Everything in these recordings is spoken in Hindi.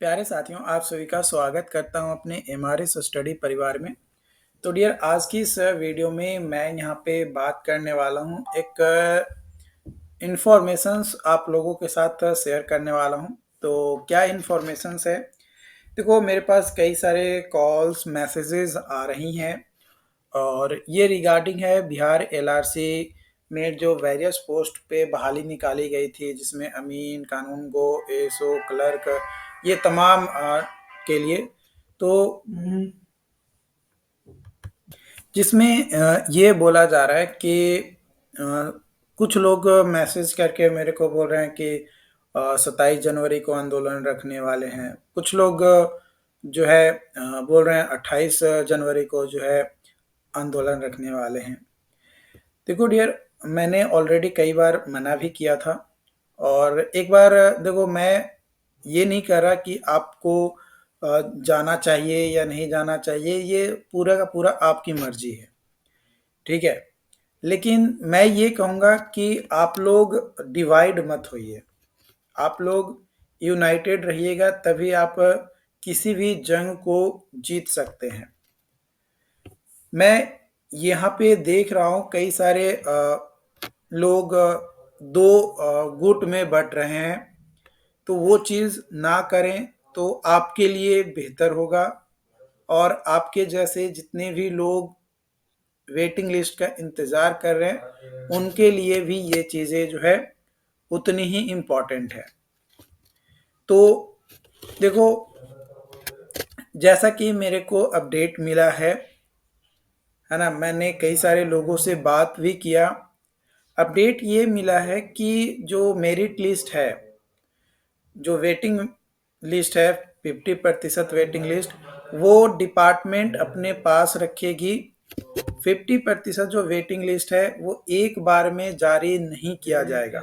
प्यारे साथियों, आप सभी का स्वागत करता हूं अपने एमआरएस स्टडी परिवार में। तो डियर, आज की इस वीडियो में मैं यहां पे बात करने वाला हूं, एक इन्फॉर्मेशंस आप लोगों के साथ शेयर करने वाला हूं। तो क्या इन्फॉर्मेशंस है? देखो, मेरे पास कई सारे कॉल्स मैसेजेस आ रही हैं और ये रिगार्डिंग है बिहार एलआरसी में जो वेरियस पोस्ट पे बहाली निकाली गई थी, जिसमें अमीन, कानून गो, एसओ, क्लर्क, ये तमाम के लिए। तो जिसमें ये बोला जा रहा है कि कुछ लोग मैसेज करके मेरे को बोल रहे हैं कि 27 जनवरी को आंदोलन रखने वाले हैं। कुछ लोग जो है बोल रहे हैं 28 जनवरी को जो है आंदोलन रखने वाले हैं। देखो डियर, मैंने ऑलरेडी कई बार मना भी किया था और एक बार देखो, मैं ये नहीं कह रहा कि आपको जाना चाहिए या नहीं जाना चाहिए, ये पूरा का पूरा आपकी मर्जी है, ठीक है। लेकिन मैं ये कहूँगा कि आप लोग डिवाइड मत होइए, आप लोग यूनाइटेड रहिएगा, तभी आप किसी भी जंग को जीत सकते हैं। मैं यहाँ पे देख रहा हूँ कई सारे लोग दो गुट में बँट रहे हैं, तो वो चीज़ ना करें तो आपके लिए बेहतर होगा। और आपके जैसे जितने भी लोग वेटिंग लिस्ट का इंतज़ार कर रहे हैं, उनके लिए भी ये चीज़ें जो है उतनी ही इम्पोर्टेंट है। तो देखो, जैसा कि मेरे को अपडेट मिला है ना, मैंने कई सारे लोगों से बात भी किया। अपडेट ये मिला है कि जो मेरिट लिस्ट है, जो वेटिंग लिस्ट है, 50% वेटिंग लिस्ट, वो डिपार्टमेंट अपने पास रखेगी। 50% जो वेटिंग लिस्ट है वो एक बार में जारी नहीं किया जाएगा।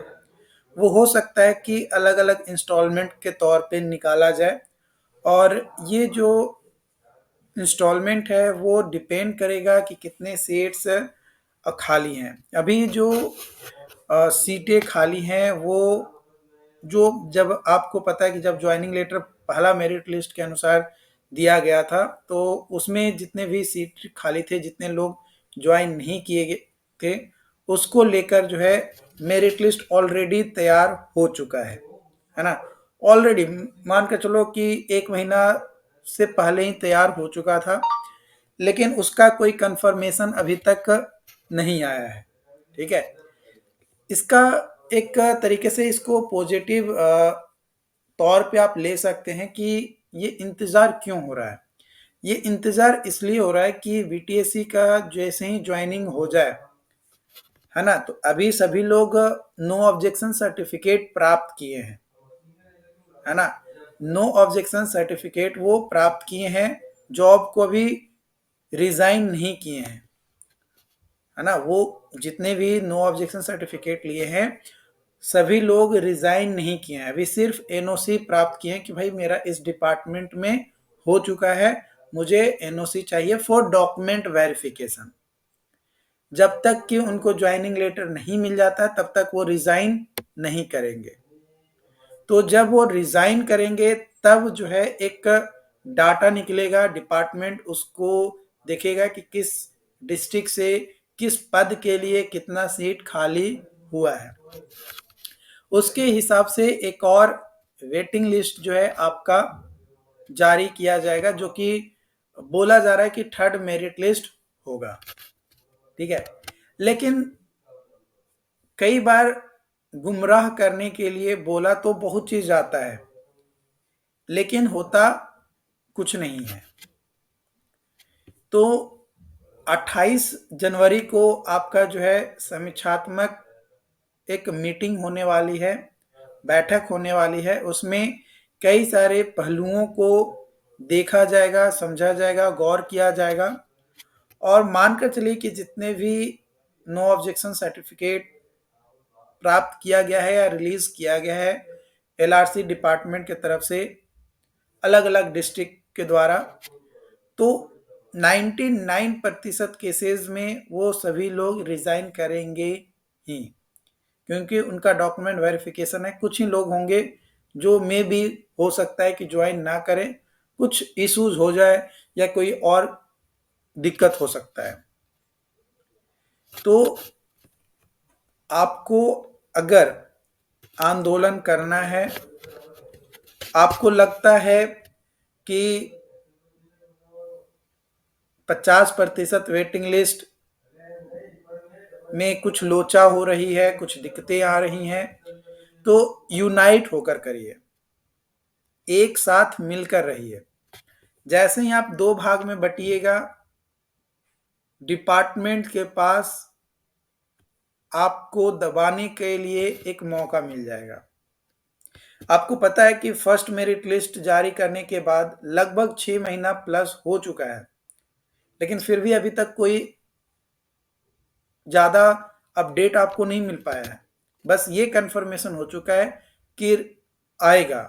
वो हो सकता है कि अलग अलग इंस्टॉलमेंट के तौर पे निकाला जाए, और ये जो इंस्टॉलमेंट है वो डिपेंड करेगा कि कितने सीट्स खाली हैं। अभी जो सीटें खाली हैं वो, जो जब आपको पता है कि जब ज्वाइनिंग लेटर पहला मेरिट लिस्ट के अनुसार दिया गया था, तो उसमें जितने भी सीट खाली थे, जितने लोग ज्वाइन नहीं किए गए थे, उसको लेकर जो है मेरिट लिस्ट ऑलरेडी तैयार हो चुका है ना। ऑलरेडी मान के चलो कि 1 महीना से पहले ही तैयार हो चुका था, लेकिन उसका कोई कंफर्मेशन अभी तक नहीं आया है, ठीक है। इसका एक तरीके से इसको पॉजिटिव तौर पे आप ले सकते हैं कि ये इंतज़ार क्यों हो रहा है। ये इंतज़ार इसलिए हो रहा है कि बीटीएससी का जैसे ही ज्वाइनिंग हो जाए, है ना, तो अभी सभी लोग नो ऑब्जेक्शन सर्टिफिकेट प्राप्त किए हैं, है ना। नो ऑब्जेक्शन सर्टिफिकेट वो प्राप्त किए हैं, जॉब को अभी रिज़ाइन नहीं किए हैं, है ना। वो जितने भी नो ऑब्जेक्शन सर्टिफिकेट लिए हैं, सभी लोग रिज़ाइन नहीं किए हैं, अभी सिर्फ एनओसी प्राप्त किए हैं कि भाई मेरा इस डिपार्टमेंट में हो चुका है, मुझे एनओसी चाहिए फॉर डॉक्यूमेंट वेरिफिकेशन। जब तक कि उनको ज्वाइनिंग लेटर नहीं मिल जाता, तब तक वो रिज़ाइन नहीं करेंगे। तो जब वो रिज़ाइन करेंगे, तब जो है एक डाटा निकलेगा, डिपार्टमेंट उसको देखेगा कि किस डिस्ट्रिक्ट से किस पद के लिए कितना सीट खाली हुआ है। उसके हिसाब से एक और वेटिंग लिस्ट जो है आपका जारी किया जाएगा, जो कि बोला जा रहा है कि थर्ड मेरिट लिस्ट होगा, ठीक है। लेकिन कई बार गुमराह करने के लिए बोला तो बहुत चीज जाता है, लेकिन होता कुछ नहीं है। तो 28 जनवरी को आपका जो है समीक्षात्मक एक मीटिंग होने वाली है, बैठक होने वाली है। उसमें कई सारे पहलुओं को देखा जाएगा, समझा जाएगा, गौर किया जाएगा, और मानकर चलिए कि जितने भी नो ऑब्जेक्शन सर्टिफिकेट प्राप्त किया गया है या रिलीज किया गया है एलआरसी डिपार्टमेंट की तरफ से अलग अलग डिस्ट्रिक्ट के द्वारा, तो 99% केसेस में वो सभी लोग रिजाइन करेंगे ही, क्योंकि उनका डॉक्यूमेंट वेरिफिकेशन है। कुछ ही लोग होंगे जो मे बी हो सकता है कि ज्वाइन ना करें, कुछ इश्यूज हो जाए या कोई और दिक्कत हो सकता है। तो आपको अगर आंदोलन करना है, आपको लगता है कि 50% वेटिंग लिस्ट में कुछ लोचा हो रही है, कुछ दिक्कतें आ रही हैं, तो यूनाइट होकर करिए, एक साथ मिलकर रहिए। जैसे ही आप दो भाग में बटिएगा, डिपार्टमेंट के पास आपको दबाने के लिए एक मौका मिल जाएगा। आपको पता है कि फर्स्ट मेरिट लिस्ट जारी करने के बाद लगभग 6 महीना प्लस हो चुका है, लेकिन फिर भी अभी तक कोई ज़्यादा अपडेट आपको नहीं मिल पाया है। बस ये कंफर्मेशन हो चुका है कि आएगा।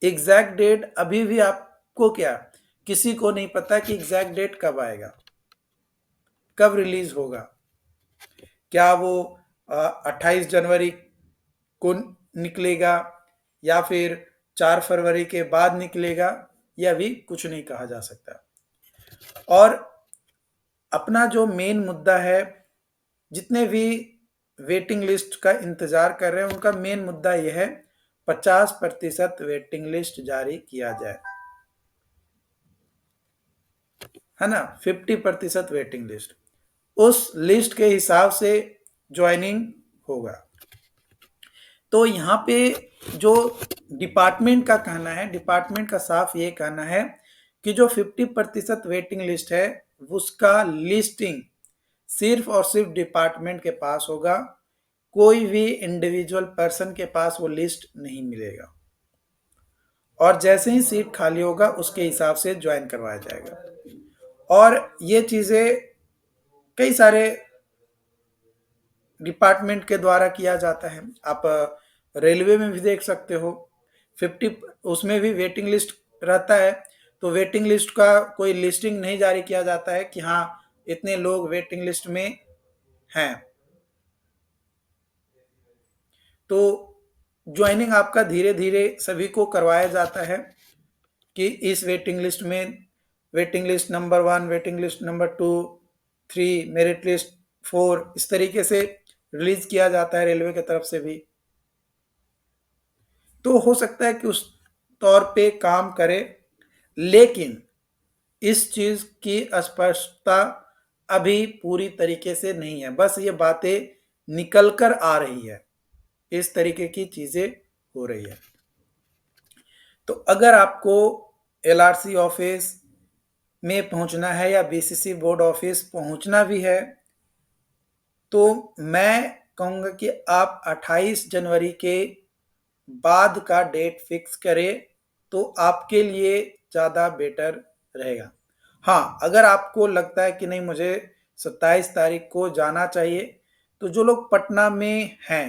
एग्जैक्ट डेट अभी भी आपको क्या, किसी को नहीं पता कि एग्जैक्ट डेट कब आएगा, कब रिलीज होगा। क्या वो 28 जनवरी को निकलेगा या फिर 4 फरवरी के बाद निकलेगा, यह अभी कुछ नहीं कहा जा सकता। और अपना जो मेन मुद्दा है, जितने भी वेटिंग लिस्ट का इंतजार कर रहे हैं उनका मेन मुद्दा यह है, 50% वेटिंग लिस्ट जारी किया जाए, है ना। 50% वेटिंग लिस्ट, उस लिस्ट के हिसाब से ज्वाइनिंग होगा। तो यहाँ पे जो डिपार्टमेंट का कहना है, डिपार्टमेंट का साफ ये कहना है कि जो 50% वेटिंग लिस्ट है उसका लिस्टिंग सिर्फ और सिर्फ डिपार्टमेंट के पास होगा, कोई भी इंडिविजुअल पर्सन के पास वो लिस्ट नहीं मिलेगा। और जैसे ही सीट खाली होगा उसके हिसाब से ज्वाइन करवाया जाएगा। और ये चीज़ें कई सारे डिपार्टमेंट के द्वारा किया जाता है। आप रेलवे में भी देख सकते हो, 50 उसमें भी वेटिंग लिस्ट रहता है, तो वेटिंग लिस्ट का कोई लिस्टिंग नहीं जारी किया जाता है कि हाँ इतने लोग वेटिंग लिस्ट में हैं। तो ज्वाइनिंग आपका धीरे धीरे सभी को करवाया जाता है कि इस वेटिंग लिस्ट में, waiting list number 1, waiting list number 2, 3, merit list 4, इस तरीके से रिलीज किया जाता है रेलवे की तरफ से भी। तो हो सकता है कि उस तौर पे काम करे, लेकिन इस चीज की स्पष्टता अभी पूरी तरीके से नहीं है, बस ये बातें निकल कर आ रही है, इस तरीके की चीजें हो रही है। तो अगर आपको एलआरसी ऑफिस में पहुंचना है या बीसीसी बोर्ड ऑफिस पहुंचना भी है, तो मैं कहूँगा कि आप 28 जनवरी के बाद का डेट फिक्स करें, तो आपके लिए ज़्यादा बेटर रहेगा। हाँ, अगर आपको लगता है कि नहीं मुझे 27 तारीख को जाना चाहिए, तो जो लोग पटना में हैं,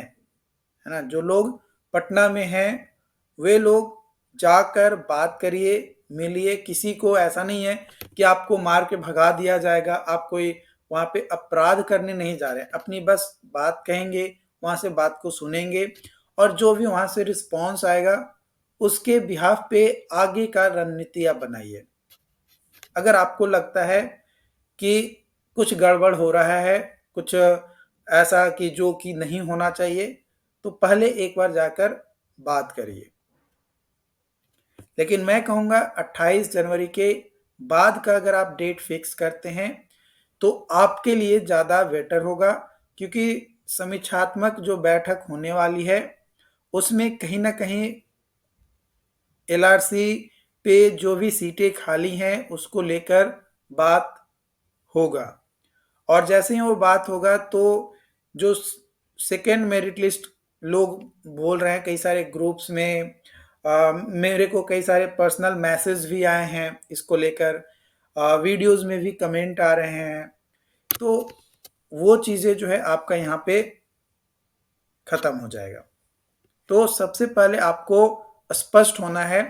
है ना, जो लोग पटना में हैं वे लोग जाकर बात करिए, मिलिए। किसी को ऐसा नहीं है कि आपको मार के भगा दिया जाएगा, आप कोई वहाँ पे अपराध करने नहीं जा रहे हैं, अपनी बस बात कहेंगे, वहाँ से बात को सुनेंगे और जो भी वहाँ से रिस्पॉन्स आएगा उसके बिहाफ पे आगे का रणनीति आप बनाइए। अगर आपको लगता है कि कुछ गड़बड़ हो रहा है, कुछ ऐसा कि जो कि नहीं होना चाहिए, तो पहले एक बार जाकर बात करिए। लेकिन मैं कहूँगा 28 जनवरी के बाद का अगर आप डेट फिक्स करते हैं तो आपके लिए ज़्यादा बेटर होगा, क्योंकि समीक्षात्मक जो बैठक होने वाली है उसमें कहीं ना कहीं एलआरसी पे जो भी सीटें खाली हैं उसको लेकर बात होगा। और जैसे ही वो बात होगा तो जो सेकेंड मेरिट लिस्ट लोग बोल रहे हैं कई सारे ग्रुप्स में, मेरे को कई सारे पर्सनल मैसेज भी आए हैं इसको लेकर, वीडियोस में भी कमेंट आ रहे हैं, तो वो चीज़ें जो है आपका यहाँ पे ख़त्म हो जाएगा। तो सबसे पहले आपको स्पष्ट होना है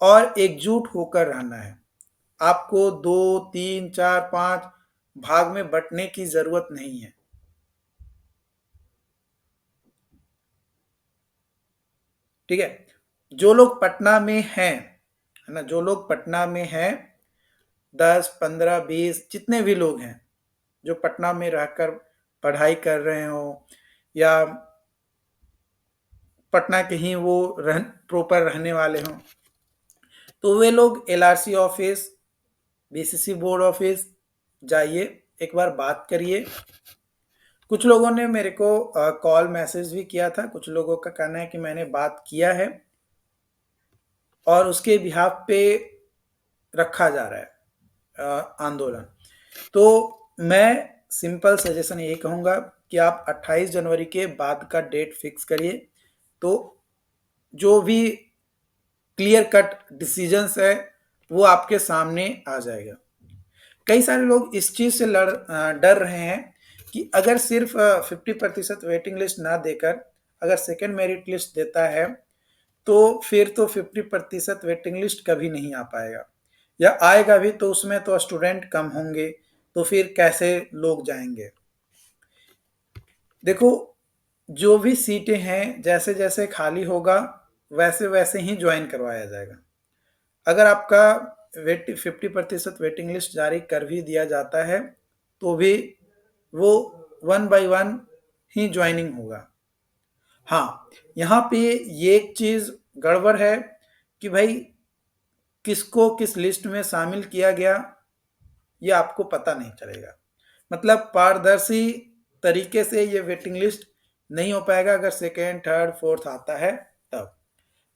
और एकजुट होकर रहना है। आपको 2, 3, 4, 5 भाग में बंटने की ज़रूरत नहीं है। ठीक है, जो लोग पटना में हैं, है ना, जो लोग पटना में हैं, 10, 15, 20 जितने भी लोग हैं, जो पटना में रहकर पढ़ाई कर रहे हो या पटना के ही वो प्रॉपर रहने वाले हों, तो वे लोग LRC office, BCC board office जाइए, एक बार बात करिए। कुछ लोगों ने मेरे को कॉल मैसेज भी किया था, कुछ लोगों का कहना है कि मैंने बात किया है और उसके बिहाफ पे रखा जा रहा है आंदोलन। तो मैं सिंपल सजेशन यही कहूँगा कि आप 28 जनवरी के बाद का डेट फिक्स करिए, तो जो भी क्लियर कट डिसीजंस है वो आपके सामने आ जाएगा। कई सारे लोग इस चीज़ से डर रहे हैं कि अगर सिर्फ 50% वेटिंग लिस्ट ना देकर अगर सेकेंड मेरिट लिस्ट देता है तो फिर तो 50% वेटिंग लिस्ट कभी नहीं आ पाएगा, या आएगा भी तो उसमें तो स्टूडेंट कम होंगे, तो फिर कैसे लोग जाएंगे। देखो, जो भी सीटें हैं जैसे जैसे खाली होगा वैसे वैसे ही ज्वाइन करवाया जाएगा। अगर आपका 50% वेटिंग लिस्ट जारी कर भी दिया जाता है तो भी वो 1 बाय 1 ही ज्वाइनिंग होगा। हाँ, यहाँ पे ये एक चीज़ गड़बड़ है कि भाई किसको किस लिस्ट में शामिल किया गया ये आपको पता नहीं चलेगा। मतलब पारदर्शी तरीके से ये वेटिंग लिस्ट नहीं हो पाएगा अगर सेकेंड, थर्ड, फोर्थ आता है तब।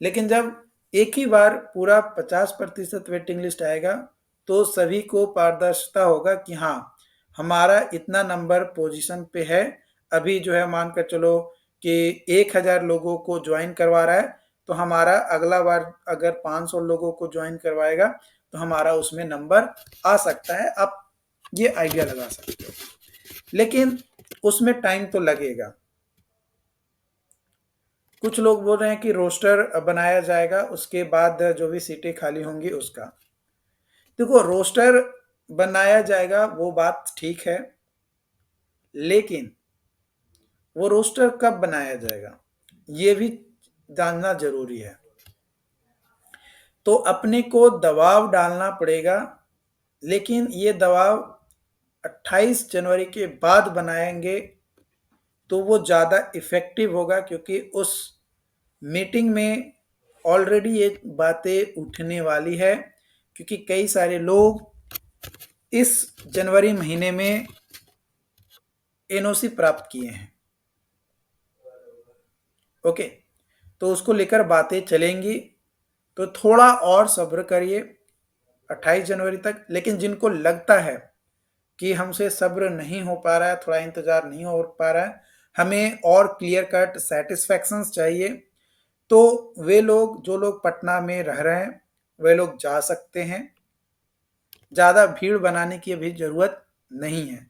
लेकिन जब एक ही बार पूरा 50% वेटिंग लिस्ट आएगा तो सभी को पारदर्शिता होगा कि हाँ, हमारा इतना नंबर पोजीशन पे है। अभी जो है मान कर चलो कि 1000 लोगों को ज्वाइन करवा रहा है, तो हमारा अगला बार अगर 500 लोगों को ज्वाइन करवाएगा तो हमारा उसमें नंबर आ सकता है। आप ये आइडिया लगा सकते हो, लेकिन उसमें टाइम तो लगेगा। कुछ लोग बोल रहे हैं कि रोस्टर बनाया जाएगा उसके बाद जो भी सीटें खाली होंगी उसका। देखो, रोस्टर बनाया जाएगा वो बात ठीक है, लेकिन वो रोस्टर कब बनाया जाएगा ये भी जानना जरूरी है। तो अपने को दबाव डालना पड़ेगा, लेकिन ये दबाव 28 जनवरी के बाद बनाएंगे तो वो ज़्यादा इफ़ेक्टिव होगा, क्योंकि उस मीटिंग में ऑलरेडी ये बातें उठने वाली है, क्योंकि कई सारे लोग इस जनवरी महीने में एनओसी प्राप्त किए हैं। ओके, तो उसको लेकर बातें चलेंगी, तो थोड़ा और सब्र करिए 28 जनवरी तक। लेकिन जिनको लगता है कि हमसे सब्र नहीं हो पा रहा है, थोड़ा इंतज़ार नहीं हो पा रहा है, हमें और क्लियर कट सेटिस्फैक्शंस चाहिए, तो वे लोग, जो लोग पटना में रह रहे हैं, वे लोग जा सकते हैं। ज़्यादा भीड़ बनाने की अभी ज़रूरत नहीं है।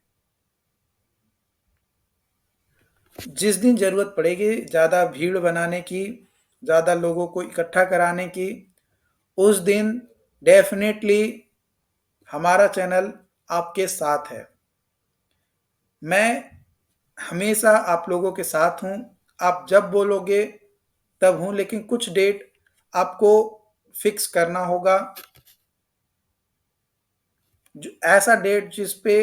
जिस दिन ज़रूरत पड़ेगी ज़्यादा भीड़ बनाने की, ज़्यादा लोगों को इकट्ठा कराने की, उस दिन डेफिनेटली हमारा चैनल आपके साथ है। मैं हमेशा आप लोगों के साथ हूँ। आप जब बोलोगे तब हूँ, लेकिन कुछ डेट आपको फिक्स करना होगा, जो ऐसा डेट जिस पे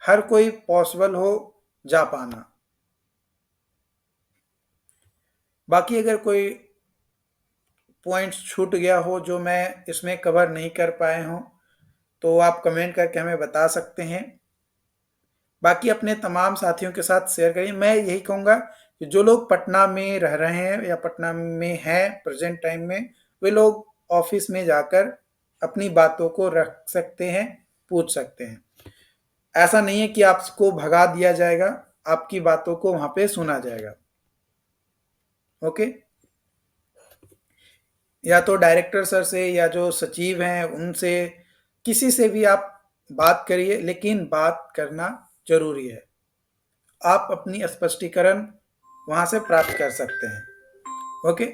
हर कोई पॉसिबल हो जा पाना। बाकी अगर कोई पॉइंट्स छूट गया हो जो मैं इसमें कवर नहीं कर पाए हूँ तो आप कमेंट करके हमें बता सकते हैं। बाकी अपने तमाम साथियों के साथ शेयर करिए। मैं यही कहूँगा कि जो लोग पटना में रह रहे हैं या पटना में हैं प्रेजेंट टाइम में, वे लोग ऑफिस में जाकर अपनी बातों को रख सकते हैं, पूछ सकते हैं। ऐसा नहीं है कि आपको भगा दिया जाएगा, आपकी बातों को वहाँ पे सुना जाएगा। ओके, या तो डायरेक्टर सर से या जो सचिव हैं उनसे, किसी से भी आप बात करिए, लेकिन बात करना जरूरी है। आप अपनी स्पष्टीकरण वहाँ से प्राप्त कर सकते हैं। ओके।